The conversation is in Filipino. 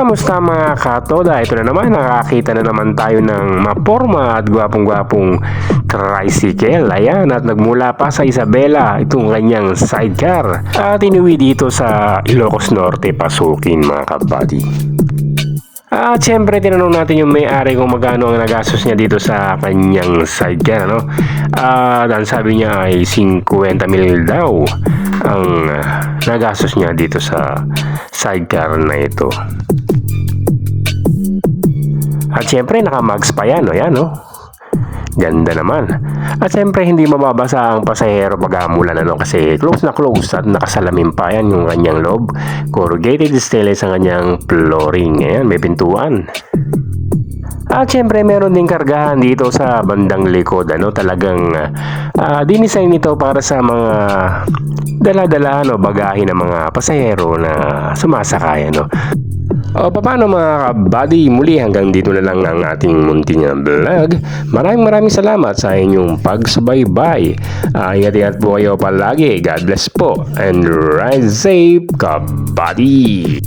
Kamusta mga katoda? Ito na naman, nakakita na naman tayo ng maporma at gwapong-gwapong tricycle. Ayan, at nagmula pa sa Isabela itong kanyang sidecar. At inuwi dito sa Ilocos Norte, pasukin mga kabady. At syempre tinanong natin yung may-ari kung magkano ang nagastos niya dito sa kanyang sidecar, ano? At ang sabi niya ay 50,000 daw ang nagastos niya dito sa sidecar na ito. At syempre naka-mags pa yan, yan no? Ganda naman. At syempre hindi mababasa ang pasahero pag amulan, ano, kasi close na close at nakasalamin pa yan yung kanyang loob. Corrugated stainless ang kanyang flooring. Ayan, may pintuan. At syempre meron din kargahan dito sa bandang likod, ano, talagang dinisign nito para sa mga dala-dala, ano, bagahe ng mga pasahero na sumasakay, ano. O paano mga kabady, muli hanggang dito na lang ang ating munting vlog. Maraming salamat sa inyong pagsubaybay. Ingat-ingat po kayo palagi. God bless po and ride safe kabady.